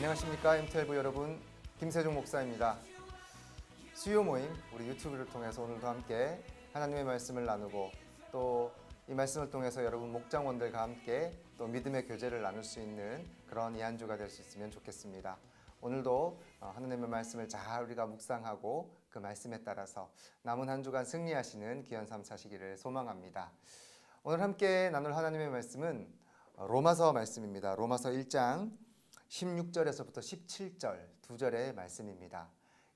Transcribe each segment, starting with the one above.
안녕하십니까 MTLV 여러분, 김세종 목사입니다. 수요 모임 우리 유튜브를 통해서 오늘도 함께 하나님의 말씀을 나누고 또 이 말씀을 통해서 여러분 목장원들과 함께 또 믿음의 교제를 나눌 수 있는 그런 이 한 주가 될 수 있으면 좋겠습니다. 오늘도 하나님의 말씀을 잘 우리가 묵상하고 그 말씀에 따라서 남은 한 주간 승리하시는 귀한 삶 사시기를 소망합니다. 오늘 함께 나눌 하나님의 말씀은 로마서 말씀입니다. 로마서 1장 16절에서부터 17절 두 절의 말씀입니다.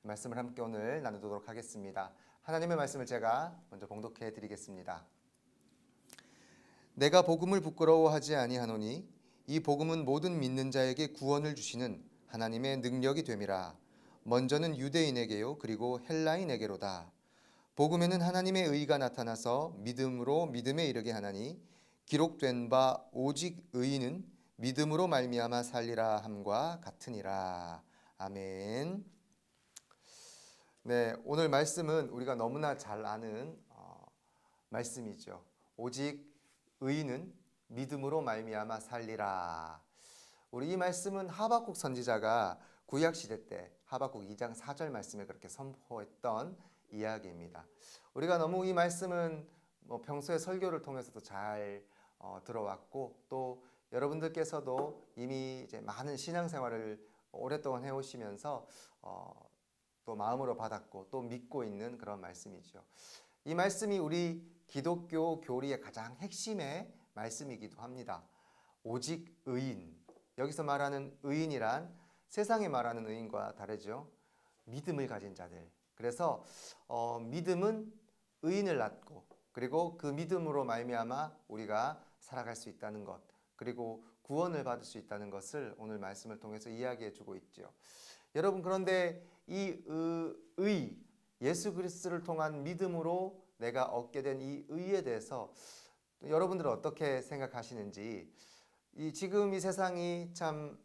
이 말씀을 함께 오늘 나누도록 하겠습니다. 하나님의 말씀을 제가 먼저 봉독해 드리겠습니다. 내가 복음을 부끄러워하지 아니하노니 이 복음은 모든 믿는 자에게 구원을 주시는 하나님의 능력이 됨이라. 먼저는 유대인에게요 그리고 헬라인에게로다. 복음에는 하나님의 의가 나타나서 믿음으로 믿음에 이르게 하나니 기록된 바 오직 의인은 믿음으로 말미암아 살리라 함과 같으니라. 아멘. 네, 오늘 말씀은 우리가 너무나 잘 아는 말씀이죠. 오직 의인은 믿음으로 말미암아 살리라. 우리 이 말씀은 하박국 선지자가 구약 시대 때 하박국 2장 4절 말씀에 그렇게 선포했던 이야기입니다. 우리가 너무 이 말씀은 평소에 설교를 통해서도 잘 들어왔고 또 여러분들께서도 이미 이제 많은 신앙생활을 오랫동안 해오시면서 또 마음으로 받았고 또 믿고 있는 그런 말씀이죠. 이 말씀이 우리 기독교 교리의 가장 핵심의 말씀이기도 합니다. 오직 의인, 여기서 말하는 의인이란 세상에 말하는 의인과 다르죠. 믿음을 가진 자들. 그래서 믿음은 의인을 낳고 그리고 그 믿음으로 말미암아 우리가 살아갈 수 있다는 것, 그리고 구원을 받을 수 있다는 것을 오늘 말씀을 통해서 이야기해 주고 있죠. 여러분, 그런데 이 예수 그리스도를 통한 믿음으로 내가 얻게 된 이 의에 대해서 여러분들은 어떻게 생각하시는지, 지금 이 세상이 참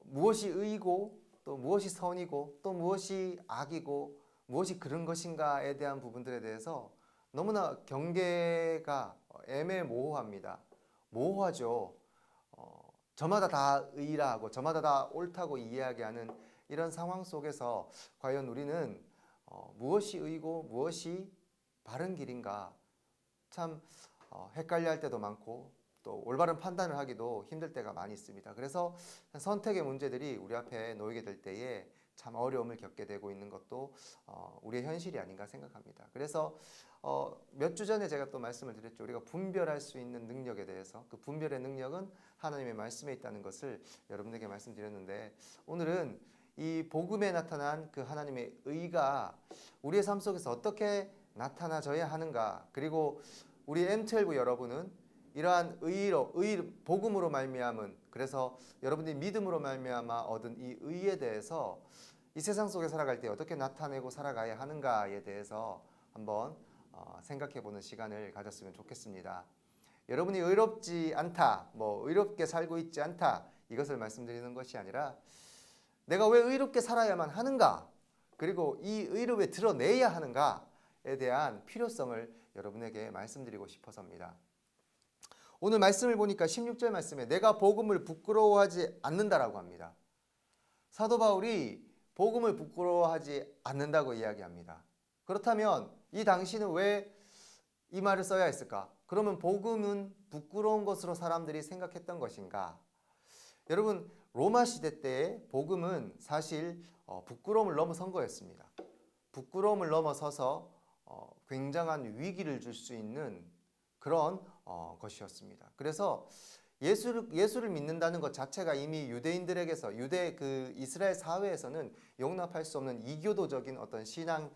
무엇이 의이고 또 무엇이 선이고 또 무엇이 악이고 무엇이 그런 것인가에 대한 부분들에 대해서 너무나 경계가 애매모호합니다. 모호하죠. 저마다 다 의라 하고 저마다 다 옳다고 이야기하는 이런 상황 속에서 과연 우리는 무엇이 의고 무엇이 바른 길인가 참 헷갈려 할 때도 많고 또 올바른 판단을 하기도 힘들 때가 많이 있습니다. 그래서 선택의 문제들이 우리 앞에 놓이게 될 때에 참 어려움을 겪게 되고 있는 것도 우리의 현실이 아닌가 생각합니다. 그래서 몇 주 전에 제가 또 말씀을 드렸죠. 우리가 분별할 수 있는 능력에 대해서, 그 분별의 능력은 하나님의 말씀에 있다는 것을 여러분에게 말씀드렸는데, 오늘은 이 복음에 나타난 그 하나님의 의가 우리의 삶 속에서 어떻게 나타나져야 하는가, 그리고 우리 M12 여러분은 이러한 복음으로 말미암은, 그래서 여러분들이 믿음으로 말미암아 얻은 이 의에 대해서 이 세상 속에 살아갈 때 어떻게 나타내고 살아가야 하는가에 대해서 한번 생각해 보는 시간을 가졌으면 좋겠습니다. 여러분이 의롭지 않다, 의롭게 살고 있지 않다, 이것을 말씀드리는 것이 아니라 내가 왜 의롭게 살아야만 하는가, 그리고 이 의를 왜 드러내야 하는가에 대한 필요성을 여러분에게 말씀드리고 싶어서입니다. 오늘 말씀을 보니까 16절 말씀에 내가 복음을 부끄러워하지 않는다라고 합니다. 사도 바울이 복음을 부끄러워하지 않는다고 이야기합니다. 그렇다면 이 당시는 왜 이 말을 써야 했을까? 그러면 복음은 부끄러운 것으로 사람들이 생각했던 것인가? 여러분, 로마 시대 때 복음은 사실 부끄러움을 넘어선 거였습니다. 부끄러움을 넘어서서 굉장한 위기를 줄 수 있는 그런 것이었습니다. 그래서 예수를 믿는다는 것 자체가 이미 유대인들에게서 이스라엘 사회에서는 용납할 수 없는 이교도적인 어떤 신앙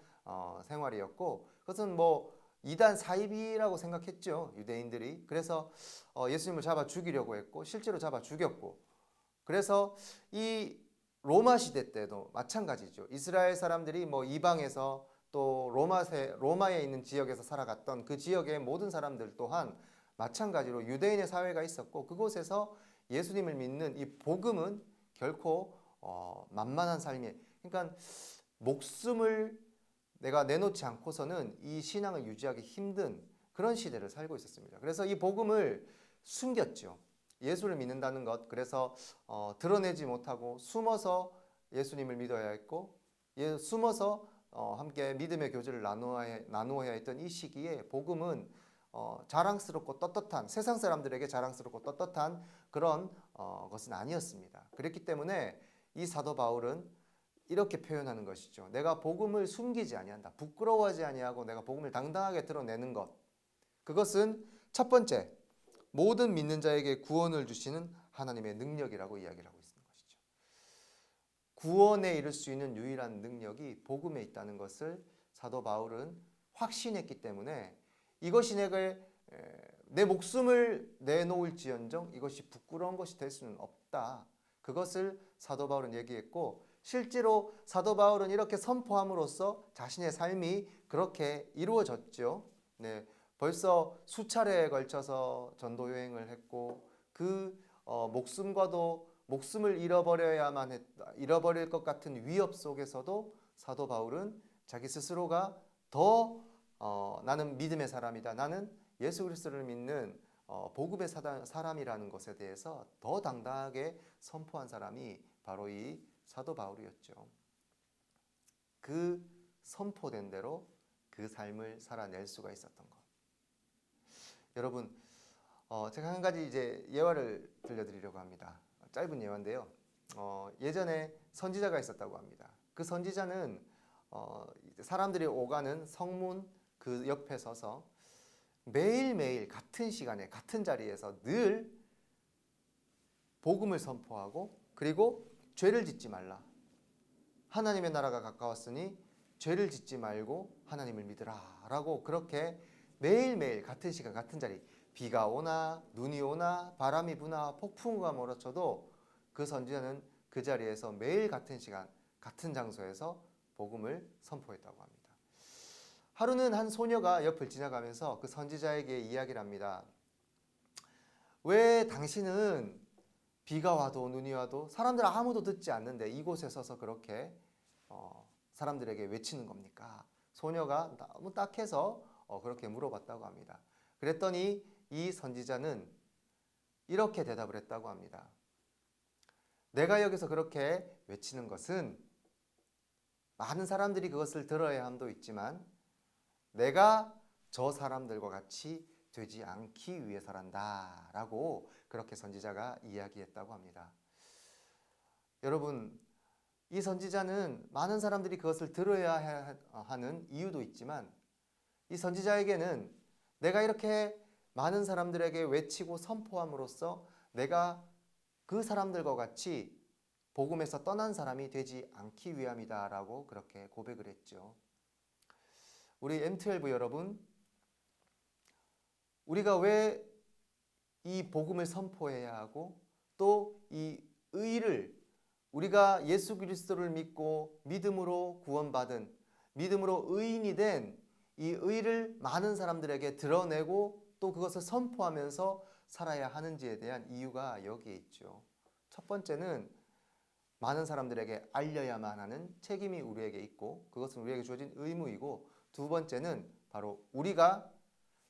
생활이었고, 그것은 이단 사이비라고 생각했죠, 유대인들이. 그래서 예수님을 잡아 죽이려고 했고 실제로 잡아 죽였고, 그래서 이 로마 시대 때도 마찬가지죠. 이스라엘 사람들이 이방에서 또 로마에 있는 지역에서 살아갔던 그 지역의 모든 사람들 또한 마찬가지로 유대인의 사회가 있었고, 그곳에서 예수님을 믿는 이 복음은 결코 만만한 삶이, 그러니까 목숨을 내가 내놓지 않고서는 이 신앙을 유지하기 힘든 그런 시대를 살고 있었습니다. 그래서 이 복음을 숨겼죠. 예수를 믿는다는 것, 그래서 드러내지 못하고 숨어서 예수님을 믿어야 했고, 숨어서 함께 믿음의 교제를 나누어야 했던 이 시기에 복음은 자랑스럽고 떳떳한, 세상 사람들에게 자랑스럽고 떳떳한 그런 것은 아니었습니다. 그렇기 때문에 이 사도 바울은 이렇게 표현하는 것이죠. 내가 복음을 숨기지 아니한다. 부끄러워하지 아니하고 내가 복음을 당당하게 드러내는 것. 그것은 첫 번째, 모든 믿는 자에게 구원을 주시는 하나님의 능력이라고 이야기를 하고 있는 것이죠. 구원에 이를 수 있는 유일한 능력이 복음에 있다는 것을 사도 바울은 확신했기 때문에 이것이 내 목숨을 내놓을지언정 이것이 부끄러운 것이 될 수는 없다. 그것을 사도 바울은 얘기했고, 실제로 사도 바울은 이렇게 선포함으로써 자신의 삶이 그렇게 이루어졌죠. 네, 벌써 수차례에 걸쳐서 전도 여행을 했고, 그 목숨을 잃어버릴 것 같은 위협 속에서도 사도 바울은 자기 스스로가 더 나는 믿음의 사람이다. 나는 예수 그리스도를 믿는 복음의 사람이라는 것에 대해서 더 당당하게 선포한 사람이 바로 이 사도 바울이었죠. 그 선포된 대로 그 삶을 살아낼 수가 있었던 것. 여러분, 제가 한 가지 이제 예화를 들려드리려고 합니다. 짧은 예화인데요. 예전에 선지자가 있었다고 합니다. 그 선지자는 사람들이 오가는 성문 그 옆에 서서 매일매일 같은 시간에 같은 자리에서 늘 복음을 선포하고, 그리고 죄를 짓지 말라. 하나님의 나라가 가까웠으니 죄를 짓지 말고 하나님을 믿으라 라고 그렇게 매일매일 같은 시간 같은 자리, 비가 오나 눈이 오나 바람이 부나 폭풍우가 몰아쳐도 그 선지자는 그 자리에서 매일 같은 시간 같은 장소에서 복음을 선포했다고 합니다. 하루는 한 소녀가 옆을 지나가면서 그 선지자에게 이야기를 합니다. 왜 당신은 비가 와도 눈이 와도 사람들 아무도 듣지 않는데 이곳에 서서 그렇게 사람들에게 외치는 겁니까? 소녀가 너무 딱해서 그렇게 물어봤다고 합니다. 그랬더니 이 선지자는 이렇게 대답을 했다고 합니다. 내가 여기서 그렇게 외치는 것은 많은 사람들이 그것을 들어야 함도 있지만 내가 저 사람들과 같이 되지 않기 위해서란다 라고 그렇게 선지자가 이야기했다고 합니다. 여러분, 이 선지자는 많은 사람들이 그것을 들어야 하는 이유도 있지만 이 선지자에게는 내가 이렇게 많은 사람들에게 외치고 선포함으로써 내가 그 사람들과 같이 복음에서 떠난 사람이 되지 않기 위함이다 라고 그렇게 고백을 했죠. 우리 M12 여러분, 우리가 왜 이 복음을 선포해야 하고 또 이 의를, 우리가 예수 그리스도를 믿고 믿음으로 구원받은, 믿음으로 의인이 된 이 의를 많은 사람들에게 드러내고 또 그것을 선포하면서 살아야 하는지에 대한 이유가 여기에 있죠. 첫 번째는 많은 사람들에게 알려야만 하는 책임이 우리에게 있고 그것은 우리에게 주어진 의무이고, 두 번째는 바로 우리가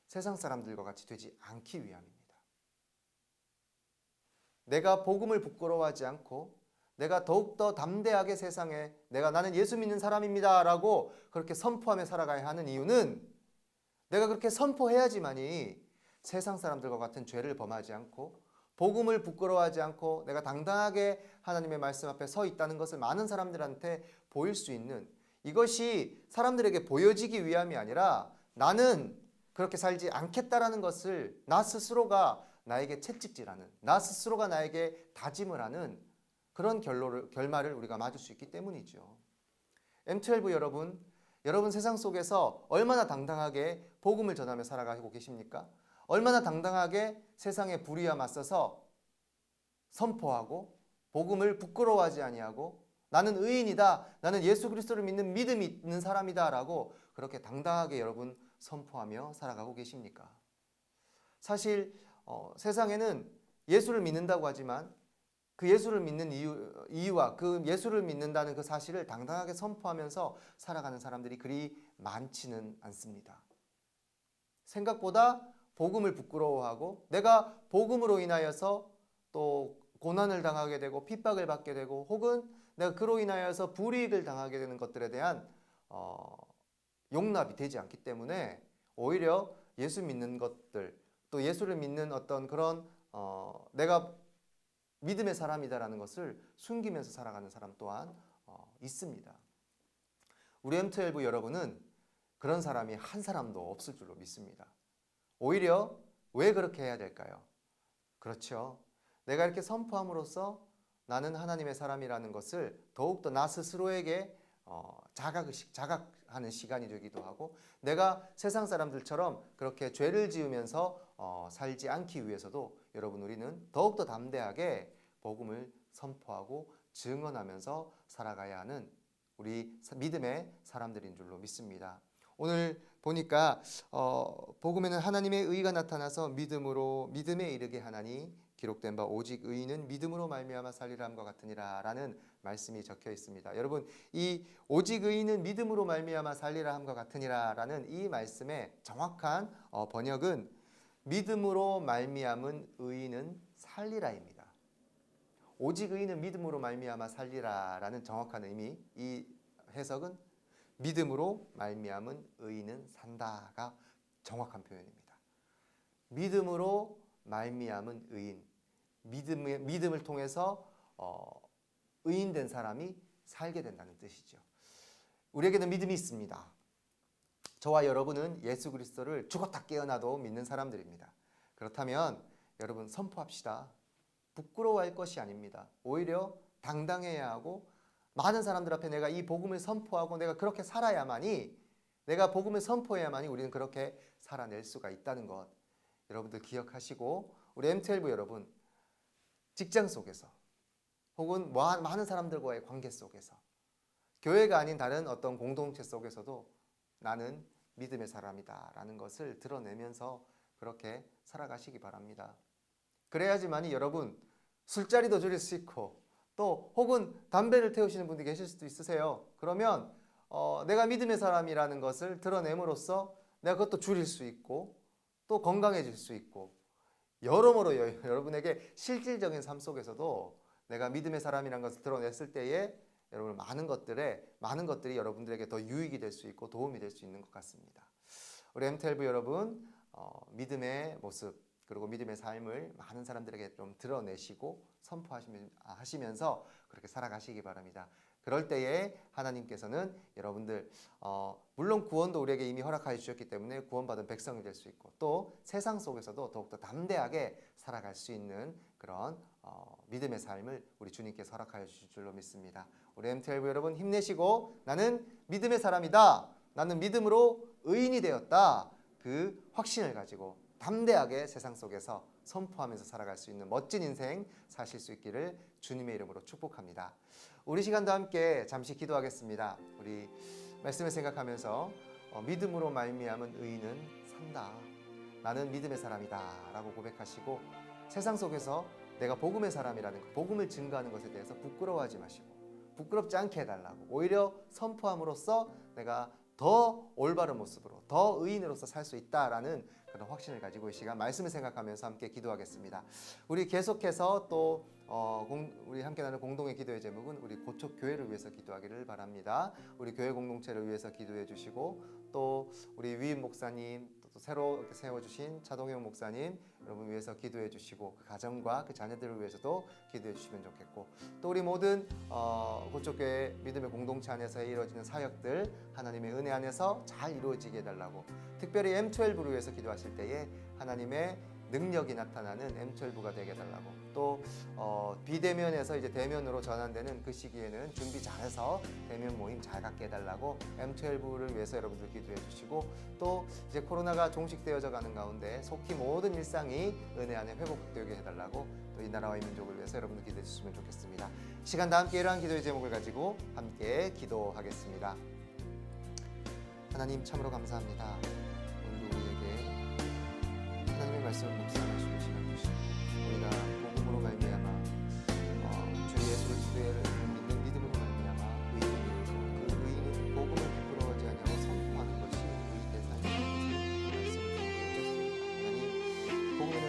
세상 사람들과 같이 되지 않기 위함입니다. 내가 복음을 부끄러워하지 않고 내가 더욱더 담대하게 세상에 나는 예수 믿는 사람입니다 라고 그렇게 선포하며 살아가야 하는 이유는 내가 그렇게 선포해야지만이 세상 사람들과 같은 죄를 범하지 않고 복음을 부끄러워하지 않고 내가 당당하게 하나님의 말씀 앞에 서 있다는 것을 많은 사람들한테 보일 수 있는, 이것이 사람들에게 보여지기 위함이 아니라 나는 그렇게 살지 않겠다라는 것을 나 스스로가 나에게 채찍질하는, 나 스스로가 나에게 다짐을 하는 그런 결말을 우리가 맞을 수 있기 때문이죠. M12 여러분 세상 속에서 얼마나 당당하게 복음을 전하며 살아가고 계십니까? 얼마나 당당하게 세상의 불의와 맞서서 선포하고 복음을 부끄러워하지 아니하고 나는 의인이다, 나는 예수 그리스도를 믿는 믿음이 있는 사람이다 라고 그렇게 당당하게 여러분 선포하며 살아가고 계십니까? 사실 세상에는 예수를 믿는다고 하지만 그 예수를 믿는 이유와 그 예수를 믿는다는 그 사실을 당당하게 선포하면서 살아가는 사람들이 그리 많지는 않습니다. 생각보다 복음을 부끄러워하고 내가 복음으로 인하여서 또 고난을 당하게 되고 핍박을 받게 되고 혹은 내가 그로 인하여서 불이익을 당하게 되는 것들에 대한 용납이 되지 않기 때문에 오히려 예수 믿는 것들 또 예수를 믿는 어떤 그런 내가 믿음의 사람이다라는 것을 숨기면서 살아가는 사람 또한 있습니다. 우리 M12 여러분은 그런 사람이 한 사람도 없을 줄로 믿습니다. 오히려 왜 그렇게 해야 될까요? 그렇죠. 내가 이렇게 선포함으로써 나는 하나님의 사람이라는 것을 더욱더 나 스스로에게 자각하는 시간이 되기도 하고 내가 세상 사람들처럼 그렇게 죄를 지으면서 살지 않기 위해서도 여러분 우리는 더욱더 담대하게 복음을 선포하고 증언하면서 살아가야 하는 우리 믿음의 사람들인 줄로 믿습니다. 오늘 보니까 복음에는 하나님의 의가 나타나서 믿음에 이르게 하나니 기록된 바 오직 의인은 믿음으로 말미암아 살리라 함과 같으니라 라는 말씀이 적혀 있습니다. 여러분 이 오직 의인은 믿음으로 말미암아 살리라 함과 같으니라 라는 이 말씀의 정확한 번역은 믿음으로 말미암은 의인은 살리라입니다. 오직 의인은 믿음으로 말미암아 살리라 라는 정확한 의미, 이 해석은 믿음으로 말미암은 의인은 산다가 정확한 표현입니다. 믿음으로 말미암은 의인, 믿음을 통해서 의인된 사람이 살게 된다는 뜻이죠. 우리에게는 믿음이 있습니다. 저와 여러분은 예수 그리스도를 죽었다 깨어나도 믿는 사람들입니다. 그렇다면 여러분 선포합시다. 부끄러워할 것이 아닙니다. 오히려 당당해야 하고 많은 사람들 앞에 내가 이 복음을 선포하고 내가 그렇게 살아야만이 내가 복음을 선포해야만이 우리는 그렇게 살아낼 수가 있다는 것 여러분들 기억하시고 우리 M12 여러분 직장 속에서 혹은 많은 사람들과의 관계 속에서 교회가 아닌 다른 어떤 공동체 속에서도 나는 믿음의 사람이다 라는 것을 드러내면서 그렇게 살아가시기 바랍니다. 그래야지만이 여러분 술자리도 줄일 수 있고 또 혹은 담배를 태우시는 분들이 계실 수도 있으세요. 그러면 내가 믿음의 사람이라는 것을 드러냄으로써 내가 그것도 줄일 수 있고 또 건강해질 수 있고 여러모로 여러분에게 실질적인 삶 속에서도 내가 믿음의 사람이라는 것을 드러냈을 때에 여러분 많은 것들이 여러분들에게 더 유익이 될 수 있고 도움이 될 수 있는 것 같습니다. 우리 M12 여러분 믿음의 모습 그리고 믿음의 삶을 많은 사람들에게 좀 드러내시고 선포하시면서 그렇게 살아가시기 바랍니다. 그럴 때에 하나님께서는 여러분들 물론 구원도 우리에게 이미 허락하여 주셨기 때문에 구원받은 백성이 될 수 있고 또 세상 속에서도 더욱더 담대하게 살아갈 수 있는 그런 믿음의 삶을 우리 주님께서 허락하여 주실 줄로 믿습니다. 우리 M12 여러분 힘내시고 나는 믿음의 사람이다. 나는 믿음으로 의인이 되었다. 그 확신을 가지고 담대하게 세상 속에서 선포하면서 살아갈 수 있는 멋진 인생 사실 수 있기를 주님의 이름으로 축복합니다. 우리 시간도 함께 잠시 기도하겠습니다. 우리 말씀을 생각하면서 믿음으로 말미암은 의인은 산다. 나는 믿음의 사람이다 라고 고백하시고 세상 속에서 내가 복음의 사람이라는 것, 복음을 증거하는 것에 대해서 부끄러워하지 마시고 부끄럽지 않게 해달라고 오히려 선포함으로써 내가 더 올바른 모습으로 더 의인으로서 살 수 있다라는 그런 확신을 가지고 이 시간 말씀을 생각하면서 함께 기도하겠습니다. 우리 계속해서 또 우리 함께 나누는 공동의 기도의 제목은 우리 고척 교회를 위해서 기도하기를 바랍니다. 우리 교회 공동체를 위해서 기도해 주시고 또 우리 위임 목사님 또 새로 이렇게 세워주신 차동영 목사님 여러분 위해서 기도해 주시고 그 가정과 그 자녀들을 위해서도 기도해 주시면 좋겠고 또 우리 모든 고척교회 믿음의 공동체 안에서 이루어지는 사역들 하나님의 은혜 안에서 잘 이루어지게 해달라고 특별히 M12를 위해서 기도하실 때에 하나님의 능력이 나타나는 M12가 되게 해달라고 또 비대면에서 이제 대면으로 전환되는 그 시기에는 준비 잘해서 대면 모임 잘 갖게 해달라고 M12를 위해서 여러분들 기도해 주시고 또 이제 코로나가 종식되어져 가는 가운데 속히 모든 일상이 은혜 안에 회복되게 해달라고 또 이 나라와 이 민족을 위해서 여러분들 기도해 주시면 좋겠습니다. 시간 다 함께 이러한 기도의 제목을 가지고 함께 기도하겠습니다. 하나님 참으로 감사합니다. 오늘도 우리에게 하나님의 말씀을 묵상하시고 시간 주시고 우리가 복음으로 말미암아 주 예수 그리스도를 믿는 믿음으로 말미암아 의인이 되고 그 의인은 복음을 부끄러워하지 아니하고 선포하는 것이 의인된 삶이라는 것을 말씀을 주셨습니다. 하나님 복음에는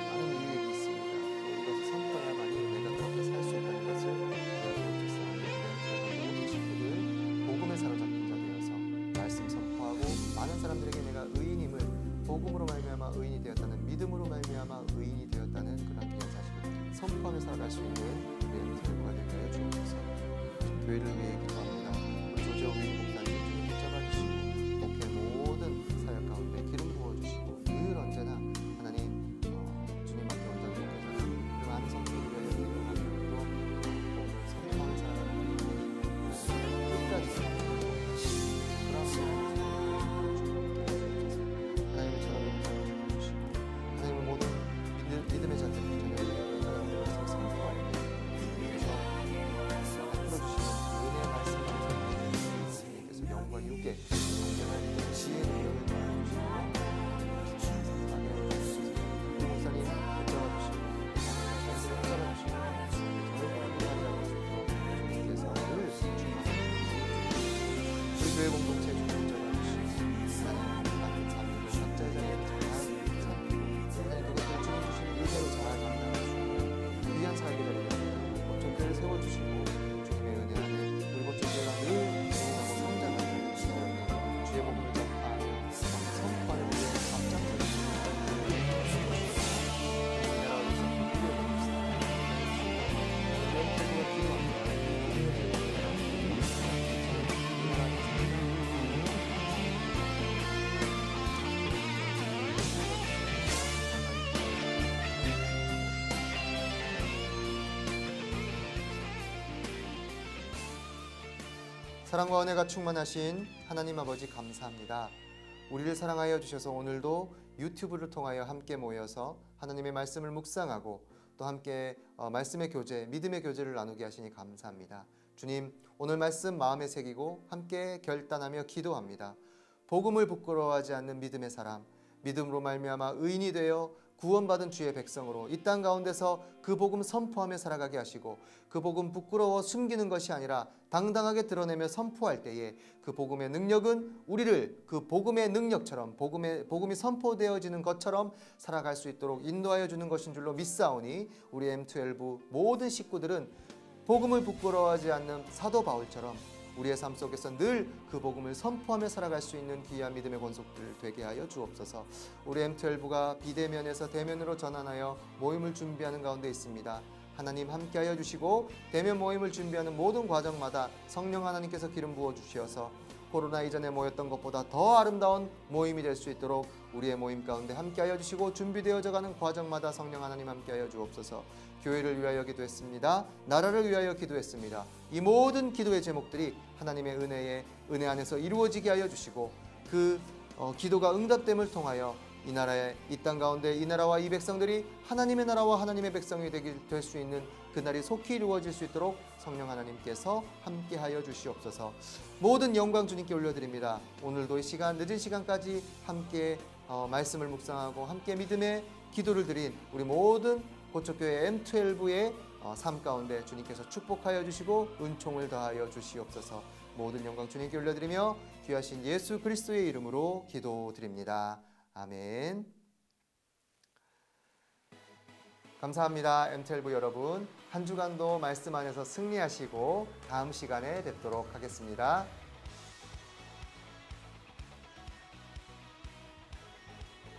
많은 유익이 있습니다. 또 이것을 선포할 살아갈 수 있는 우리 MTL부가 되게 하여 주옵소서. 교회를 위해 기도합니다. 우리 조재호 위인 목사님 주님 붙잡아주시고 목회 모든 사역 가운데 기름 부어주시고 늘 언제나 하나님 주님 앞에 온전히 목회자라 그 많은 성도를 위하여 기도하고 또 오늘 성공하는 살아가는 끝까지 하나님의 처럼 살아주시고 하나님의 모든 믿음의 자들 하나님의 성성과 그래서 베풀어 주시는 은혜의 말씀을 선택해 주님께서 영과 육에 언제나 지혜를 더해주시고 우리 목사님 붙잡아주시고 목사님을 붙잡아주시고 저를 위하여 주님께서 늘 충만하게 우리 교회 공동체 붙잡아주시고 하나님 삶을 각자의 자리에 잘 살피고 하나님 그것들 주님 주시는 의대로 잘 감당해주시고 귀한 사역의 자리에 고점 교회를 세워주시고 주님의 은혜 안에 우리 고점 교회가 늘 공부하고 성장하고 주의 복음을 전파하며 선포하는 우리의 앞장서주시고 사랑과 은혜가 충만하신 하나님 아버지 감사합니다. 우리를 사랑하여 주셔서 오늘도 유튜브를 통하여 함께 모여서 하나님의 말씀을 묵상하고 또 함께 말씀의 교제, 믿음의 교제를 나누게 하시니 감사합니다. 주님, 오늘 말씀 마음에 새기고 함께 결단하며 기도합니다. 복음을 부끄러워하지 않는 믿음의 사람, 믿음으로 말미암아 의인이 되어 구원받은 주의 백성으로 이 땅 가운데서 그 복음 선포하며 살아가게 하시고 그 복음 부끄러워 숨기는 것이 아니라 당당하게 드러내며 선포할 때에 그 복음의 능력은 우리를 그 복음의 능력처럼 복음이 선포되어지는 것처럼 살아갈 수 있도록 인도하여 주는 것인 줄로 믿사오니 우리 M12 모든 식구들은 복음을 부끄러워하지 않는 사도 바울처럼 우리의 삶 속에서 늘 그 복음을 선포하며 살아갈 수 있는 귀한 믿음의 권속들 되게 하여 주옵소서. 우리 M12가 비대면에서 대면으로 전환하여 모임을 준비하는 가운데 있습니다. 하나님 함께하여 주시고 대면 모임을 준비하는 모든 과정마다 성령 하나님께서 기름 부어 주시어서 코로나 이전에 모였던 것보다 더 아름다운 모임이 될 수 있도록 우리의 모임 가운데 함께하여 주시고 준비되어져 가는 과정마다 성령 하나님 함께하여 주옵소서. 교회를 위하여 기도했습니다. 나라를 위하여 기도했습니다. 이 모든 기도의 제목들이 하나님의 은혜 안에서 이루어지게 하여 주시고 그 기도가 응답됨을 통하여 이 나라의 이 땅 가운데 이 나라와 이 백성들이 하나님의 나라와 하나님의 백성이 될 수 있는 그날이 속히 이루어질 수 있도록 성령 하나님께서 함께하여 주시옵소서. 모든 영광 주님께 올려드립니다. 오늘도 이 시간 늦은 시간까지 함께 말씀을 묵상하고 함께 믿음의 기도를 드린 우리 모든 고척교회 M12의 삶 가운데 주님께서 축복하여 주시고 은총을 더하여 주시옵소서. 모든 영광 주님께 올려드리며 귀하신 예수 그리스도의 이름으로 기도드립니다. 아멘. 감사합니다. M12 여러분, 한 주간도 말씀 안에서 승리하시고 다음 시간에 뵙도록 하겠습니다.